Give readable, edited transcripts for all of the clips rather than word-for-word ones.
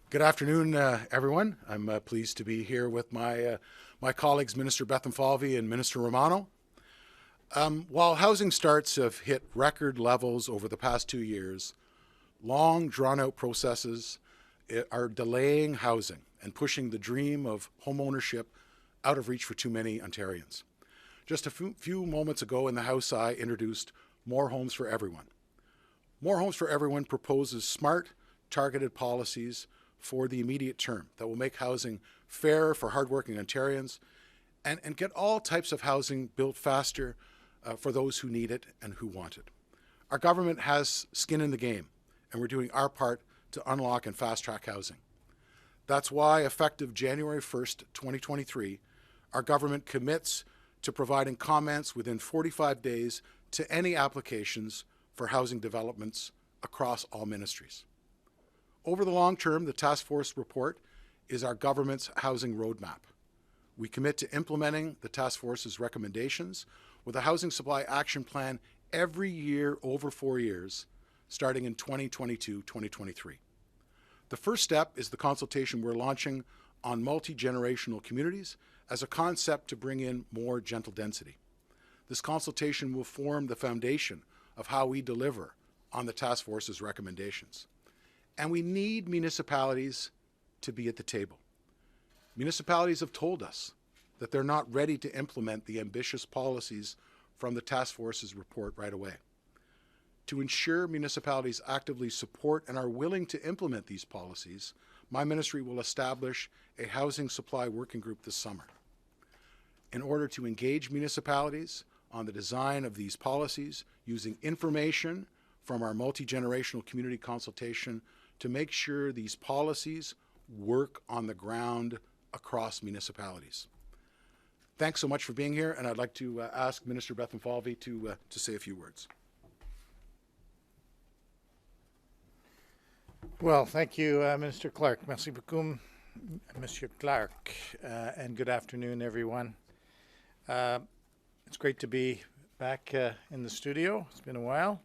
Good afternoon, everyone. I'm pleased to be here with my colleagues, Minister Bethlenfalvy and Minister Romano. While housing starts have hit record levels over the past 2 years, long, drawn-out processes are delaying housing and pushing the dream of home ownership out of reach for too many Ontarians. Just a few moments ago in the House, I introduced More Homes for Everyone. More Homes for Everyone proposes smart, targeted policies for the immediate term that will make housing fair for hardworking Ontarians and get all types of housing built faster for those who need it and who want it. Our government has skin in the game, and we're doing our part to unlock and fast-track housing. That's why, effective January 1st, 2023, our government commits to providing comments within 45 days to any applications for housing developments across all ministries. Over the long term, the Task Force report is our government's housing roadmap. We commit to implementing the Task Force's recommendations with a housing supply action plan every year over 4 years, starting in 2022-2023. The first step is the consultation we're launching on multi-generational communities as a concept to bring in more gentle density. This consultation will form the foundation of how we deliver on the Task Force's recommendations. And we need municipalities to be at the table. Municipalities have told us that they're not ready to implement the ambitious policies from the Task Force's report right away. To ensure municipalities actively support and are willing to implement these policies, my ministry will establish a housing supply working group this summer. In order to engage municipalities on the design of these policies using information from our multi-generational community consultation to make sure these policies work on the ground across municipalities. Thanks so much for being here, and I'd like to ask Minister Bethlenfalvy to say a few words. Well, thank you, Minister Clark. Merci beaucoup, Monsieur Clark, and good afternoon, everyone. It's great to be back in the studio. It's been a while.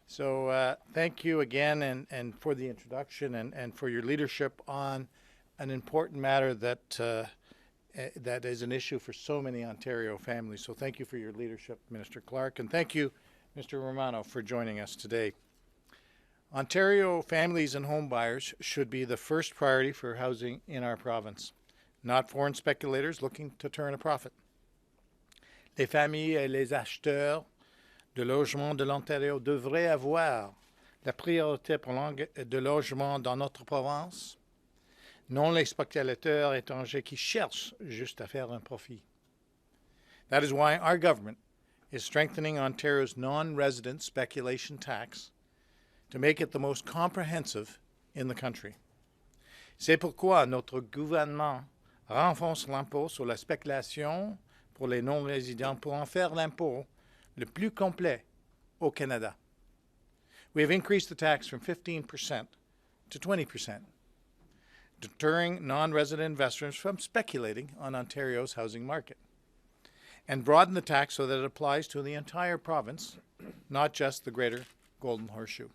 So thank you again and for the introduction and for your leadership on an important matter that is an issue for so many Ontario families. So thank you for your leadership, Minister Clark, and thank you, Mr. Romano, for joining us today. Ontario families and home buyers should be the first priority for housing in our province, not foreign speculators looking to turn a profit. Les familles et les acheteurs de logement de l'Ontario devrait avoir la priorité pour de logement dans notre province, non les spéculateurs étrangers qui cherchent juste à faire un profit. That is why our government is strengthening Ontario's non-resident speculation tax to make it the most comprehensive in the country. C'est pourquoi notre gouvernement renforce l'impôt sur la spéculation pour les non-résidents pour en faire l'impôt le plus complet au Canada. We have increased the tax from 15% to 20%, deterring non-resident investors from speculating on Ontario's housing market, and broaden the tax so that it applies to the entire province, not just the greater Golden Horseshoe.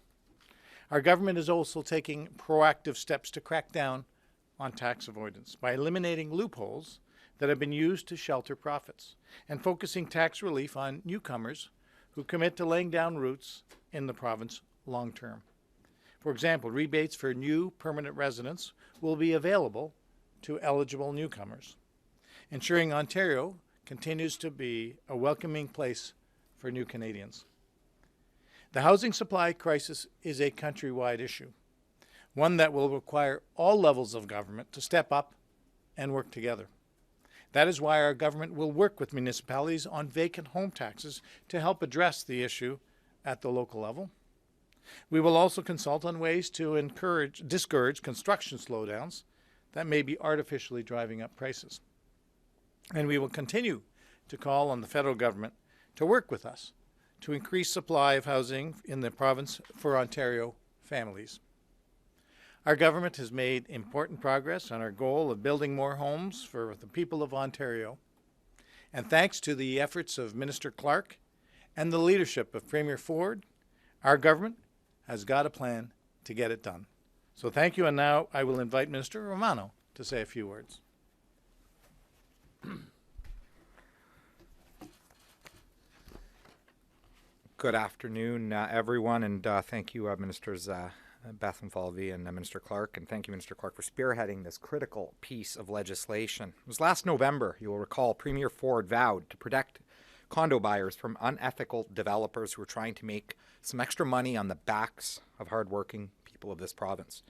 Our government is also taking proactive steps to crack down on tax avoidance by eliminating loopholes that have been used to shelter profits and focusing tax relief on newcomers who commit to laying down roots in the province long term. For example, rebates for new permanent residents will be available to eligible newcomers, ensuring Ontario continues to be a welcoming place for new Canadians. The housing supply crisis is a countrywide issue, one that will require all levels of government to step up and work together. That is why our government will work with municipalities on vacant home taxes to help address the issue at the local level. We will also consult on ways to discourage construction slowdowns that may be artificially driving up prices. And we will continue to call on the federal government to work with us to increase supply of housing in the province for Ontario families. Our government has made important progress on our goal of building more homes for the people of Ontario. And thanks to the efforts of Minister Clark and the leadership of Premier Ford, our government has got a plan to get it done. So thank you, and now I will invite Minister Romano to say a few words. Good afternoon, everyone, and thank you, Ministers Bethlenfalvy and Minister Clark, and thank you, Minister Clark, for spearheading this critical piece of legislation. It was last November, you will recall, Premier Ford vowed to protect condo buyers from unethical developers who were trying to make some extra money on the backs of hardworking people of this province.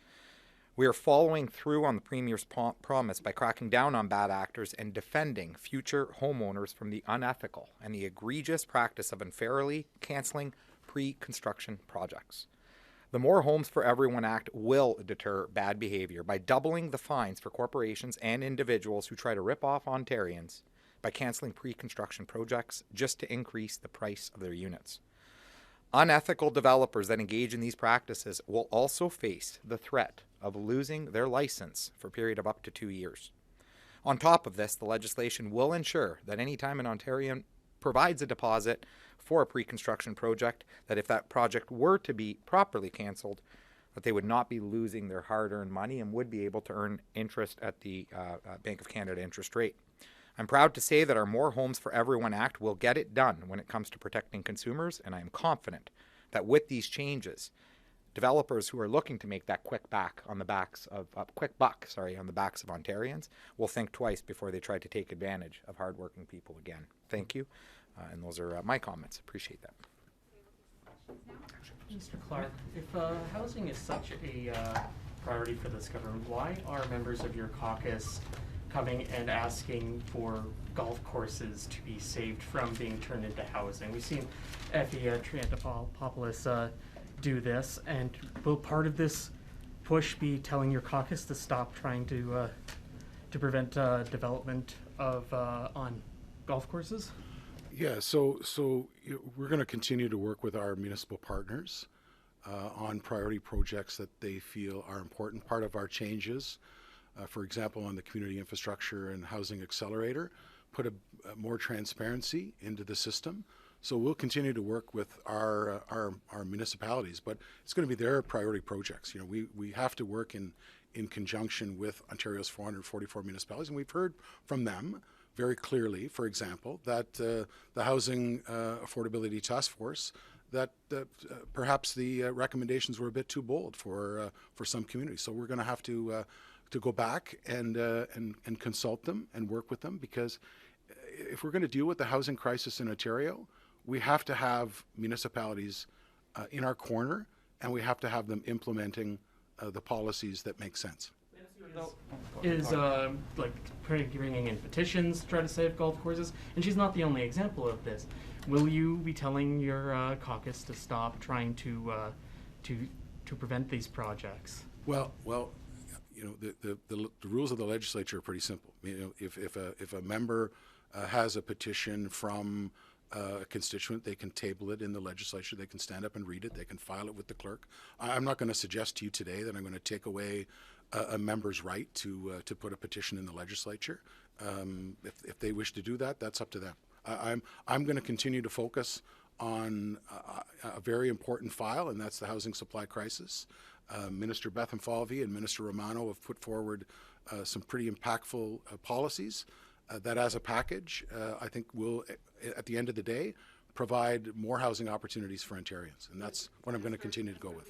We are following through on the Premier's promise by cracking down on bad actors and defending future homeowners from the unethical and the egregious practice of unfairly cancelling pre-construction projects. The More Homes for Everyone Act will deter bad behaviour by doubling the fines for corporations and individuals who try to rip off Ontarians by cancelling pre-construction projects just to increase the price of their units. Unethical developers that engage in these practices will also face the threat of losing their license for a period of up to 2 years. On top of this, the legislation will ensure that any time an Ontarian provides a deposit for a pre-construction project, that if that project were to be properly cancelled, that they would not be losing their hard-earned money and would be able to earn interest at the Bank of Canada interest rate. I'm proud to say that our More Homes for Everyone Act will get it done when it comes to protecting consumers, and I am confident that with these changes, developers who are looking to make that quick buck on the backs of Ontarians will think twice before they try to take advantage of hardworking people again. Thank you, and those are my comments. Appreciate that. Mr. Clark, if housing is such a priority for this government, why are members of your caucus coming and asking for golf courses to be saved from being turned into housing? We've seen Effie Triantafylopoulos do this, and will part of this push be telling your caucus to stop trying to prevent development of on golf courses? Yeah, so we're going to continue to work with our municipal partners on priority projects that they feel are important. Part of our changes, for example, on the Community Infrastructure and Housing Accelerator, put a more transparency into the system. So we'll continue to work with our municipalities, but it's going to be their priority projects. You know, we have to work in conjunction with Ontario's 444 municipalities, and we've heard from them very clearly, for example, that the Housing Affordability Task Force, that perhaps the recommendations were a bit too bold for some communities. So we're going to have to go back and consult them and work with them, because if we're going to deal with the housing crisis in Ontario, we have to have municipalities in our corner, and we have to have them implementing the policies that make sense. Is like bringing in petitions to try to save golf courses, and she's not the only example of this. Will you be telling your caucus to stop trying to prevent these projects? Well, you know, the rules of the legislature are pretty simple. You know, if a member has a petition from a constituent, they can table it in the legislature. They can stand up and read it. They can file it with the clerk. I'm not going to suggest to you today that I'm going to take away a member's right to put a petition in the legislature. If they wish to do that, that's up to them. I'm going to continue to focus on a very important file, and that's the housing supply crisis. Minister Bethlenfalvy and Minister Romano have put forward some pretty impactful policies that, as a package, I think will, at the end of the day, provide more housing opportunities for Ontarians, and that's what I'm going to continue to go with.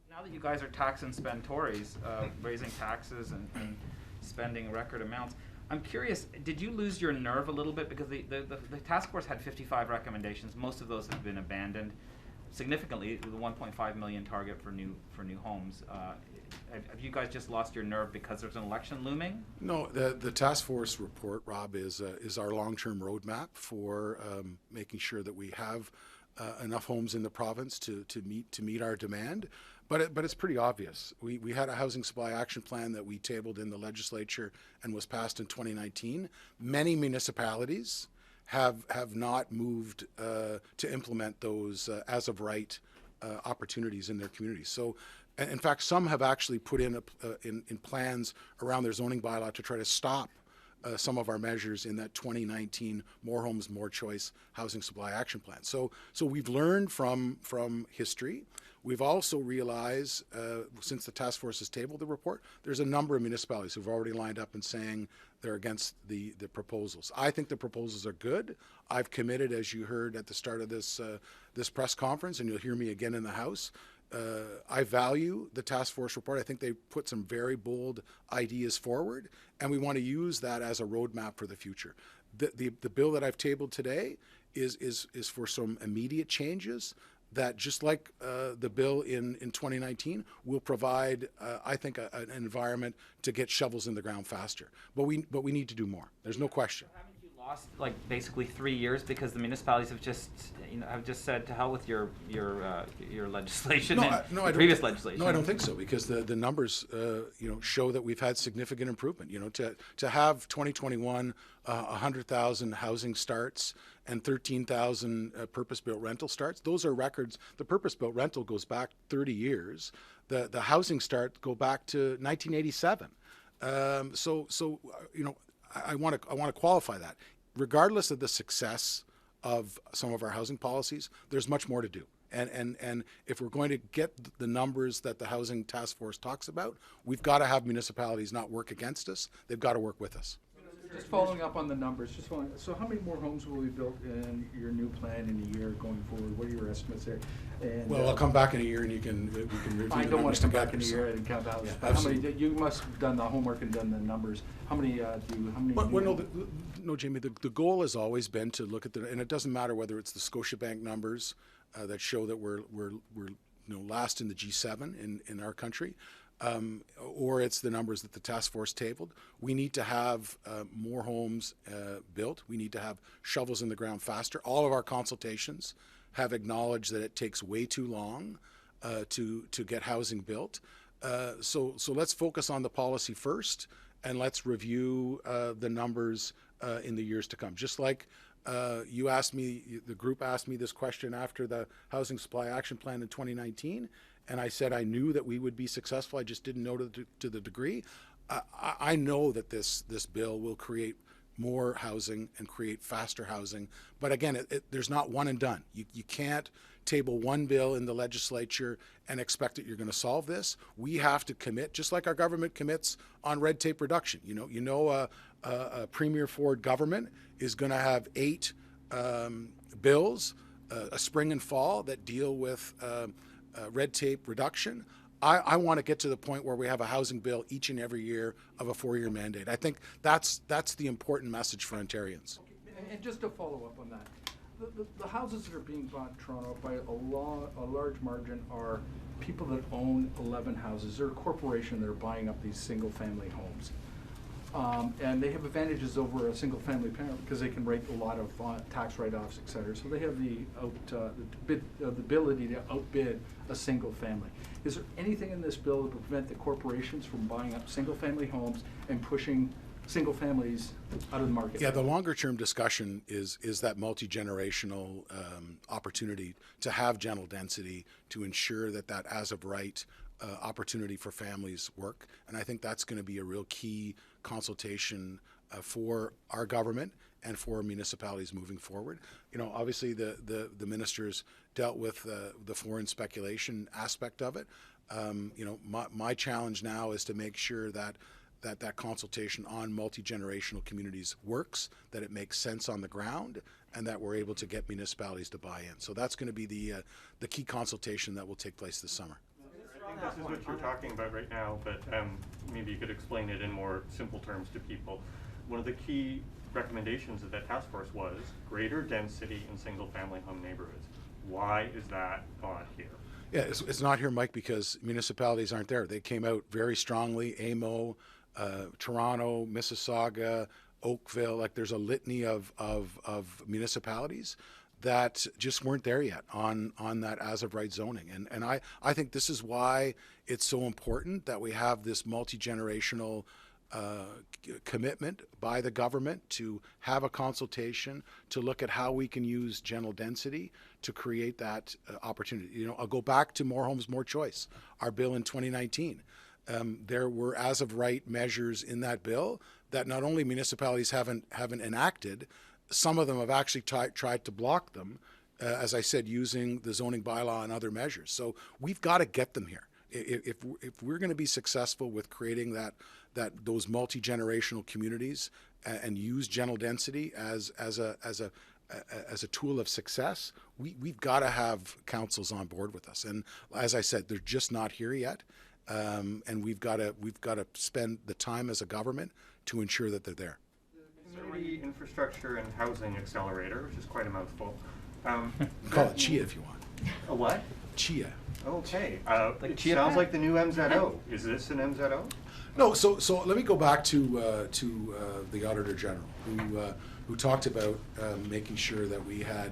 Now that you guys are tax and spend Tories, raising taxes and spending record amounts, I'm curious, did you lose your nerve a little bit? Because the task force had 55 recommendations. Most of those have been abandoned. Significantly, the 1.5 million target for new homes. Have you guys just lost your nerve because there's an election looming? No, the task force report, Rob, is our long-term roadmap for making sure that we have enough homes in the province to meet our demand. But it's pretty obvious. We had a housing supply action plan that we tabled in the legislature and was passed in 2019. Many municipalities have not moved to implement those as of right opportunities in their communities. So, in fact, some have actually put in plans around their zoning bylaw to try to stop some of our measures in that 2019 More Homes, More Choice Housing Supply Action Plan. So we've learned from history. We've also realized, since the task force has tabled the report, there's a number of municipalities who've already lined up and saying they're against the proposals. I think the proposals are good. I've committed, as you heard at the start of this press conference, and you'll hear me again in the House, I value the task force report. I think they put some very bold ideas forward, and we want to use that as a roadmap for the future. The bill that I've tabled today is for some immediate changes that, just like the bill in 2019, will provide, I think, an environment to get shovels in the ground faster. But we need to do more. There's no question. Haven't you lost like basically 3 years because the municipalities have just said to hell with your legislation previous legislation? No, I don't think so, because the numbers show that we've had significant improvement. To have 2021 100,000 housing starts and 13,000 purpose-built rental starts. Those are records. The purpose-built rental goes back 30 years. The housing start go back to 1987. I want to qualify that. Regardless of the success of some of our housing policies, there's much more to do. And if we're going to get the numbers that the Housing Task Force talks about, we've got to have municipalities not work against us. They've got to work with us. Just following up on the numbers, so how many more homes will be built in your new plan in a year going forward? What are your estimates there? And, well, I'll come back in a year and we can review I the don't want numbers to come together. back in a year and count out. Yeah, But how many? You must have done the homework and done the numbers. How many No, Jamie. The goal has always been to look at and it doesn't matter whether it's the Scotiabank numbers that show that we're last in the G7 in our country. Or it's the numbers that the task force tabled. We need to have more homes built. We need to have shovels in the ground faster. All of our consultations have acknowledged that it takes way too long to get housing built. So let's focus on the policy first, and let's review the numbers in the years to come. Just like you asked me, the group asked me this question after the Housing Supply Action Plan in 2019. And I said I knew that we would be successful. I just didn't know to the degree. I know that this bill will create more housing and create faster housing. But again, there's not one and done. You can't table one bill in the legislature and expect that you're going to solve this. We have to commit, just like our government commits on red tape reduction. A Premier Ford government is going to have 8 bills, a spring and fall, that deal with red tape reduction. I want to get to the point where we have a housing bill each and every year of a 4-year mandate. I think that's the important message for Ontarians. Okay. And just to follow up on that, the houses that are being bought in Toronto by a large margin are people that own 11 houses. They're a corporation that are buying up these single-family homes. And they have advantages over a single-family parent because they can rate a lot of tax write-offs, et cetera. So they have the ability to outbid a single family. Is there anything in this bill that would prevent the corporations from buying up single-family homes and pushing single families out of the market? Yeah, the longer-term discussion is that multi-generational opportunity to have gentle density to ensure that as of right opportunity for families work. And I think that's going to be a real key consultation for our government and for municipalities moving forward. Obviously the ministers dealt with the foreign speculation aspect of it. My challenge now is to make sure that consultation on multi-generational communities works, that it makes sense on the ground, and that we're able to get municipalities to buy in. So that's going to be the key consultation that will take place this summer. I think this is what you're talking about right now, but maybe you could explain it in more simple terms to people. One of the key recommendations of that task force was greater density in single-family home neighborhoods. Why is that not here? Yeah, it's not here, Mike, because municipalities aren't there. They came out very strongly, AMO, Toronto, Mississauga, Oakville, like there's a litany of municipalities that just weren't there yet on that as of right zoning. And I think this is why it's so important that we have this multi-generational commitment by the government to have a consultation to look at how we can use gentle density to create that opportunity. I'll go back to More Homes, More Choice, our bill in 2019. There were as of right measures in that bill that not only municipalities haven't enacted, some of them have actually tried to block them, as I said, using the zoning bylaw and other measures. So we've got to get them here. If we're going to be successful with creating those multi-generational communities and use gentle density as a tool of success, we've got to have councils on board with us. And as I said, they're just not here yet, and we've got to spend the time as a government to ensure that they're there. Community Infrastructure and Housing Accelerator, which is quite a mouthful. Call it CHIA if you want. A what? CHIA. Okay. Like It Chia sounds Pet? like the new MZO. Is this an MZO? No, so let me go back to the Auditor General, who talked about making sure that we had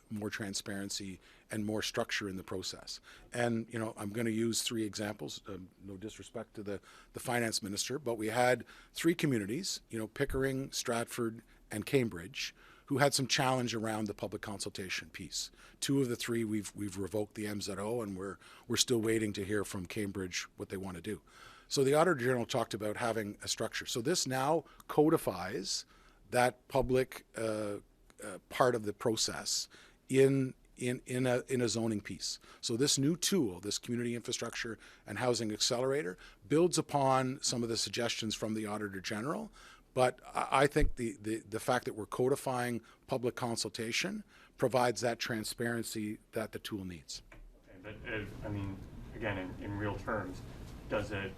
more transparency and more structure in the process. And I'm going to use 3 examples. No disrespect to the finance minister, but we had 3 communities, Pickering, Stratford, and Cambridge, who had some challenge around the public consultation piece. 2 of the 3 we've revoked the MZO, and we're still waiting to hear from Cambridge what they want to do. So the Auditor General talked about having a structure. So this now codifies that public part of the process in a zoning piece. So this new tool, this Community Infrastructure and Housing Accelerator, builds upon some of the suggestions from the Auditor General. But I think the fact that we're codifying public consultation provides that transparency that the tool needs. Okay, but I mean, again, in real terms, does it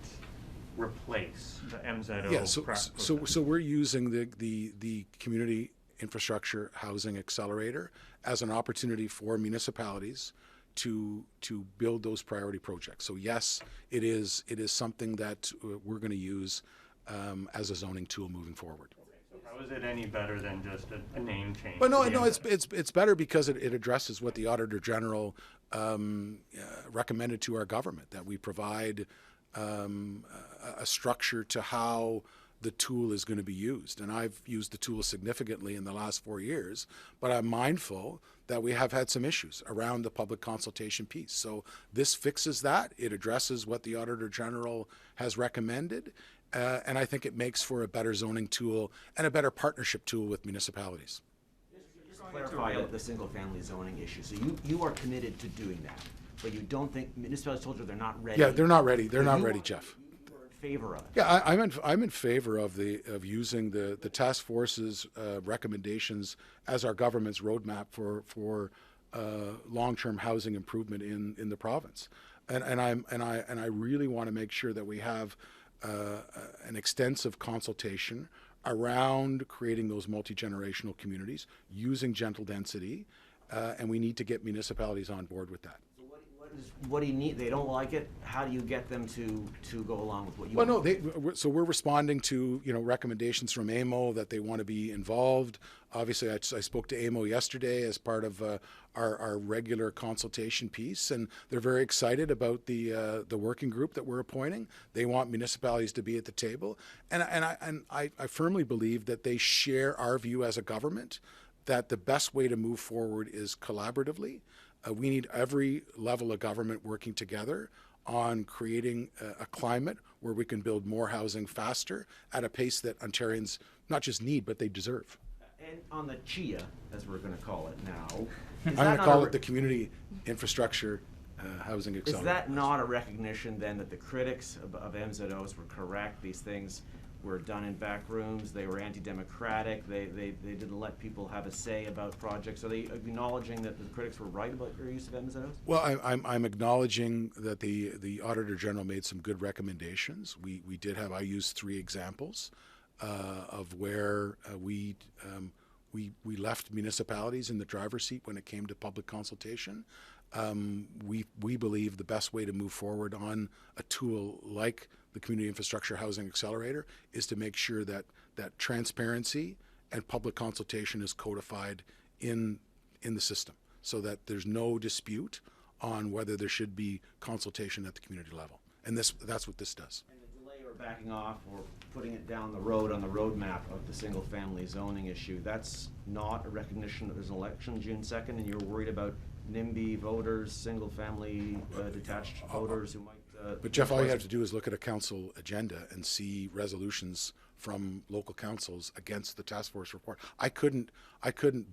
replace the MZO? Yeah, so we're using the Community Infrastructure Housing Accelerator as an opportunity for municipalities to build those priority projects. So yes, it is something that we're going to use as a zoning tool moving forward. So how is it any better than just a name change? But no, to the no, MZO? it's better because it addresses what the Auditor General recommended to our government, that we provide a structure to how the tool is going to be used. And I've used the tool significantly in the last 4 years, but I'm mindful that we have had some issues around the public consultation piece. So this fixes that. It addresses what the Auditor General has recommended. And I think it makes for a better zoning tool and a better partnership tool with municipalities. Just clarify the single-family zoning issue. So you are committed to doing that, but you don't think municipalities told you they're not ready? Yeah, they're not ready. They're not You ready, are- Jeff. You are in favor of it? Yeah, I'm in favor of using the task force's recommendations as our government's roadmap for long-term housing improvement in the province, and I really want to make sure that we have an extensive consultation around creating those multi-generational communities using gentle density, and we need to get municipalities on board with that. What do you need? They don't like it. How do you get them to go along with what you Well, want? no, so we're responding to recommendations from AMO that they want to be involved. Obviously, I spoke to AMO yesterday as part of our regular consultation piece, and they're very excited about the working group that we're appointing. They want municipalities to be at the table, and I firmly believe that they share our view as a government that the best way to move forward is collaboratively. We need every level of government working together on creating a climate where we can build more housing faster at a pace that Ontarians not just need, but they deserve. And on the CHIA, as we're going to call it now, I'm going to call it the Community Infrastructure Housing Is Accelerator. that not a recognition then that the critics of MZOs were correct? These things were done in back rooms. They were anti-democratic. They didn't let people have a say about projects. Are they acknowledging that the critics were right about your use of MZOs? Well, I'm acknowledging that the Auditor General made some good recommendations. We did have, I used 3 examples of where we left municipalities in the driver's seat when it came to public consultation. We believe the best way to move forward on a tool like the Community Infrastructure Housing Accelerator is to make sure that transparency and public consultation is codified in the system, so that there's no dispute on whether there should be consultation at the community level. And that's what this does. And the delay or backing off or putting it down the road on the roadmap of the single-family zoning issue, that's not a recognition that there's an election June 2nd and you're worried about NIMBY voters, single-family detached voters who might... But Jeff, all you have to do is look at a council agenda and see resolutions from local councils against the task force report. I couldn't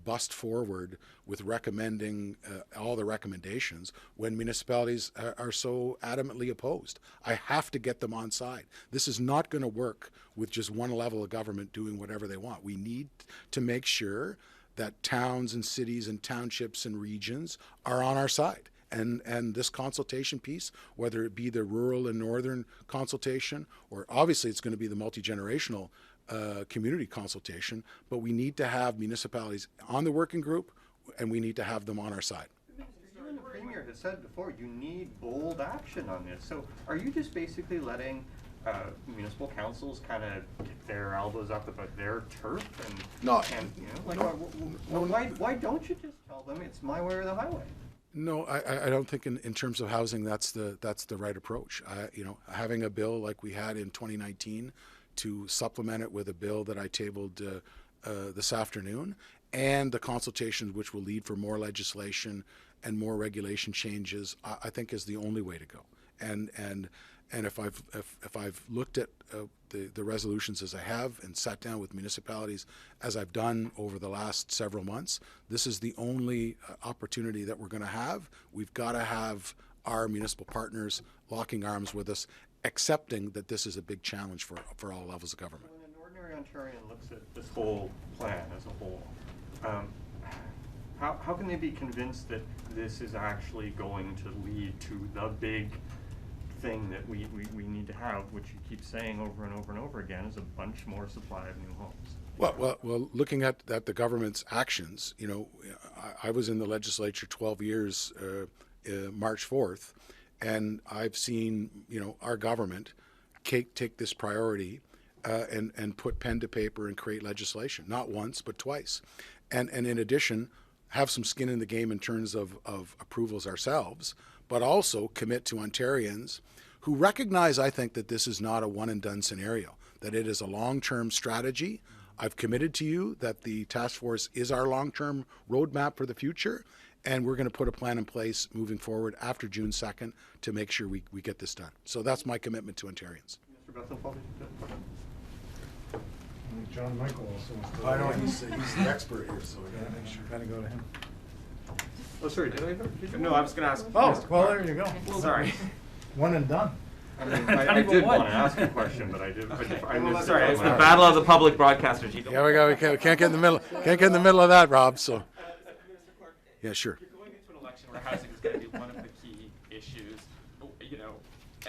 bust forward with recommending all the recommendations when municipalities are so adamantly opposed. I have to get them on side. This is not going to work with just one level of government doing whatever they want. We need to make sure that towns and cities and townships and regions are on our side. And this consultation piece, whether it be the rural and northern consultation, or obviously it's going to be the multi-generational community consultation, but we need to have municipalities on the working group, and we need to have them on our side. You and the Premier has said before, you need bold action on this. So are you just basically letting municipal councils kind of get their elbows up about their turf why don't you just tell them it's my way or the highway? No, I don't think in terms of housing that's the right approach. Having a bill like we had in 2019 to supplement it with a bill that I tabled this afternoon, and the consultations which will lead for more legislation and more regulation changes, I think is the only way to go. And if I've looked at the resolutions as I have and sat down with municipalities as I've done over the last several months, this is the only opportunity that we're going to have. We've got to have our municipal partners locking arms with us, accepting that this is a big challenge for all levels of government. When an ordinary Ontarian looks at this whole plan as a whole, how can they be convinced that this is actually going to lead to the big thing that we need to have, which you keep saying over and over and over again, is a bunch more supply of new homes? Well, looking at the government's actions, I was in the legislature 12 years, March 4th, and I've seen, our government take this priority and put pen to paper and create legislation, not once, but twice. And in addition, have some skin in the game in terms of approvals ourselves, but also commit to Ontarians who recognize, I think, that this is not a one and done scenario, that it is a long-term strategy. I've committed to you that the task force is our long-term roadmap for the future, and we're going to put a plan in place moving forward after June 2nd to make sure we get this done. So that's my commitment to Ontarians. Mr. Bethlenfalvy? John Michael also wants to. I know he's the expert here, so we got to make sure. Got to go to him. Oh, sorry, did I? No, I was going to ask. Oh, well, there you go. Sorry. One and done. I mean, I did want to ask a question, but I did. I missed Sorry, it. it's the battle of the public broadcasters. You Yeah, we go. We can't get in the middle. Can't get in the middle of that, Rob. So. Yeah, sure. You're going into an election where housing is going to be one of the key issues,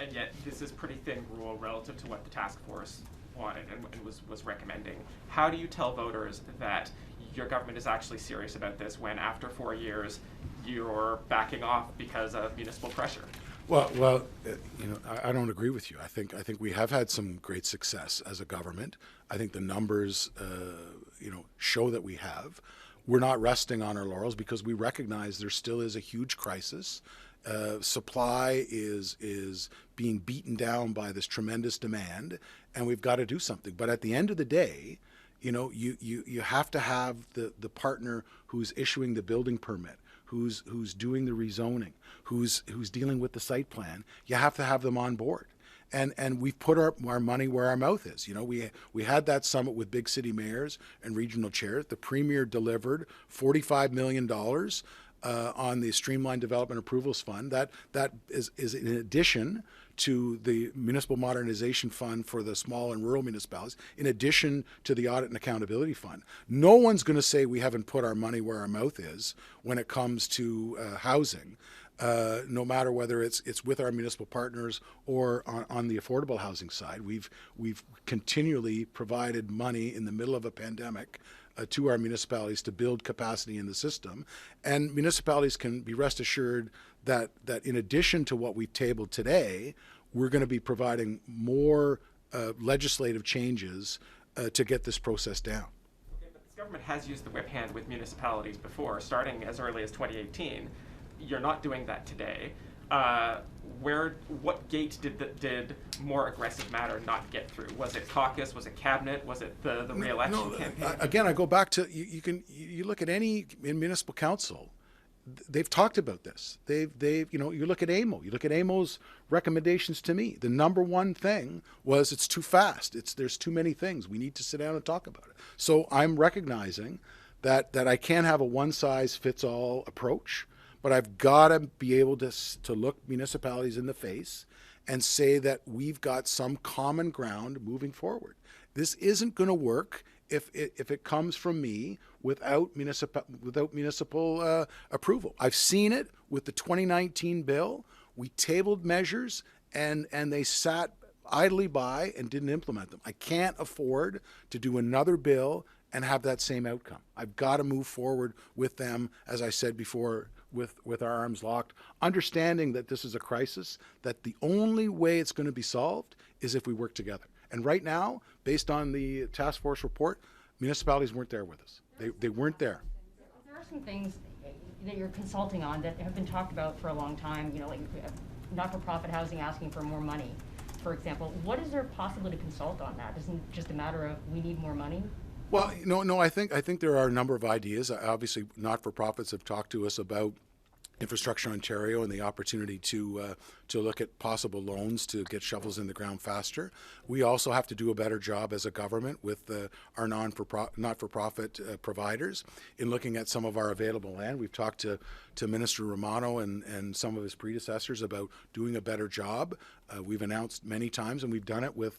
and yet this is pretty thin rule relative to what the task force wanted and was recommending. How do you tell voters that your government is actually serious about this when after 4 years you're backing off because of municipal pressure? Well, I don't agree with you. I think we have had some great success as a government. I think the numbers, show that we have. We're not resting on our laurels because we recognize there still is a huge crisis. Supply is being beaten down by this tremendous demand, and we've got to do something. But at the end of the day, you have to have the partner who's issuing the building permit, who's doing the rezoning, who's dealing with the site plan. You have to have them on board. And we've put our money where our mouth is. We had that summit with big city mayors and regional chairs. The Premier delivered $45 million on the Streamlined Development Approvals Fund. That is in addition to the Municipal Modernization Fund for the small and rural municipalities, in addition to the Audit and Accountability Fund. No one's going to say we haven't put our money where our mouth is when it comes to housing. No matter whether it's with our municipal partners or on the affordable housing side, we've continually provided money in the middle of a pandemic to our municipalities to build capacity in the system, and municipalities can be rest assured that in addition to what we've tabled today, we're going to be providing more legislative changes to get this process down. Okay, but this government has used the whip hand with municipalities before, starting as early as 2018. You're not doing that today. What gate did more aggressive matter not get through? Was it caucus? Was it cabinet? Was it the re-election campaign? Again, I go back to you look at any municipal council. they've talked about this. You know, you look at AMO. You look at AMO's recommendations to me. The number one thing was it's too fast. There's too many things. We need to sit down and talk about it. So I'm recognizing that I can't have a one-size-fits-all approach, but I've got to be able to look municipalities in the face and say that we've got some common ground moving forward. This isn't going to work if it comes from me without municipal approval. I've seen it with the 2019 bill. We tabled measures and they sat idly by and didn't implement them. I can't afford to do another bill and have that same outcome. I've got to move forward with them, as I said before, with our arms locked, understanding that this is a crisis, that the only way it's going to be solved is if we work together. And right now, based on the task force report, municipalities weren't there with us. They weren't there. There are some things that you're consulting on that have been talked about for a long time, you know, like not-for-profit housing asking for more money, for example. What is there possibly to consult on that? Isn't it just a matter of we need more money? Well, no. I think there are a number of ideas. Obviously, not-for-profits have talked to us about Infrastructure Ontario and the opportunity to look at possible loans to get shovels in the ground faster. We also have to do a better job as a government with our not-for-profit providers in looking at some of our available land. We've talked to Minister Romano and some of his predecessors about doing a better job. We've announced many times, and we've done it with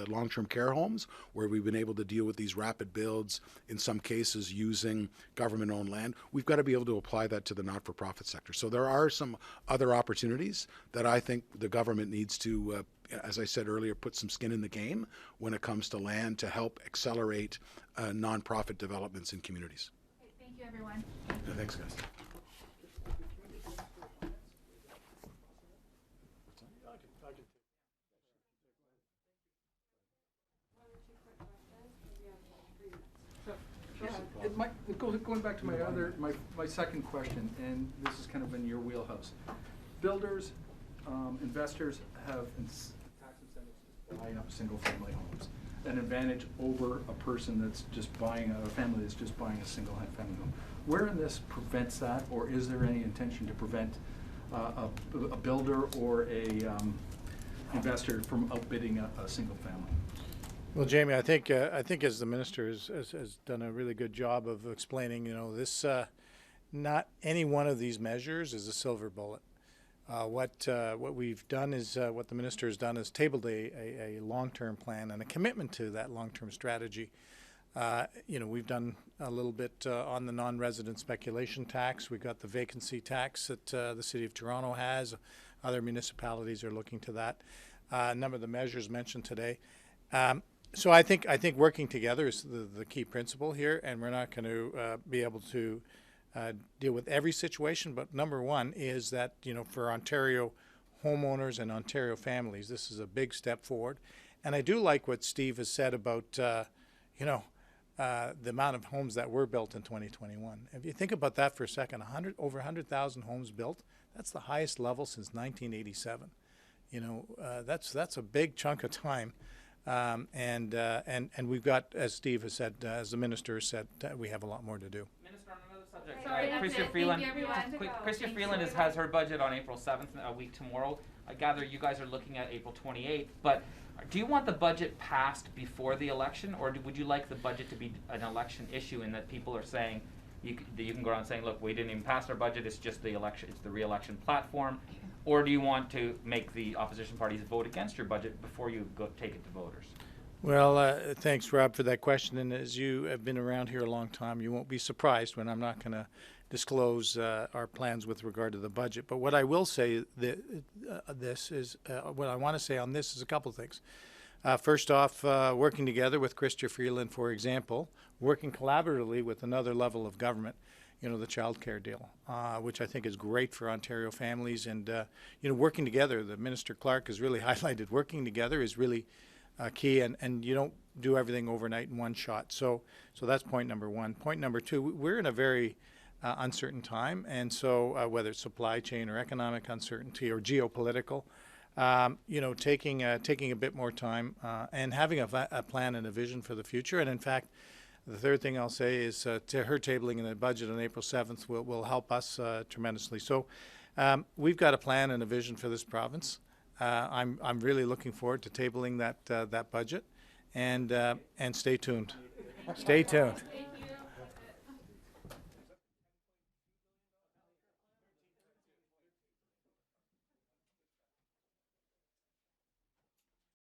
long-term care homes, where we've been able to deal with these rapid builds, in some cases using government-owned land. We've got to be able to apply that to the not-for-profit sector. So there are some other opportunities that I think the government needs to, as I said earlier, put some skin in the game when it comes to land to help accelerate nonprofit developments in communities. Okay, thank you, everyone. Yeah, thanks, guys. Going back to my second question, and this is kind of in your wheelhouse. Builders, investors have tax incentives to buy up single-family homes, an advantage over a person that's just buying a family that's just buying a single-family home. Where in this prevents that, or is there any intention to prevent a builder or a investor from outbidding a single family? Well, Jamie, I think as the minister has done a really good job of explaining, you know, this not any one of these measures is a silver bullet. What we've done is what the minister has done is tabled a long-term plan and a commitment to that long-term strategy. You know, we've done a little bit on the non-resident speculation tax. We've got the vacancy tax that the City of Toronto has. Other municipalities are looking to that. A number of the measures mentioned today. So I think working together is the key principle here, and we're not going to be able to deal with every situation. But number one is that, you know, for Ontario homeowners and Ontario families, this is a big step forward. And I do like what Steve has said about, you know, the amount of homes that were built in 2021. If you think about that for a second, over 100,000 homes built. That's the highest level since 1987. You know, that's a big chunk of time. And we've got, as Steve has said, as the minister has said, we have a lot more to do. Minister, on another subject, Sorry, that's Christian it. Freeland, Thank you, everyone. Christian Thanks Freeland so has her budget on April 7th, a week tomorrow. I gather you guys are looking at April 28th, but do you want the budget passed before the election, or would you like the budget to be an election issue in that people are saying, you can go around saying, look, we didn't even pass our budget, it's just the election, it's the re-election platform, or do you want to make the opposition parties vote against your budget before you go take it to voters? Well, thanks, Rob, for that question. And as you have been around here a long time, you won't be surprised when I'm not going to disclose our plans with regard to the budget. But what I will say what I want to say on this is a couple of things. First off, working together with Christian Freeland, for example, working collaboratively with another level of government, you know, the child care deal, which I think is great for Ontario families. And, you know, working together, the Minister Clark has really highlighted working together is really key, and you don't do everything overnight in one shot. So that's point number one. Point number two, we're in a very uncertain time, and so whether it's supply chain or economic uncertainty or geopolitical, you know, taking a bit more time and having a plan and a vision for the future. And in fact, The third thing I'll say is to her tabling in the budget on April 7th will help us tremendously. So we've got a plan and a vision for this province. I'm really looking forward to tabling that budget, and stay tuned. Stay tuned.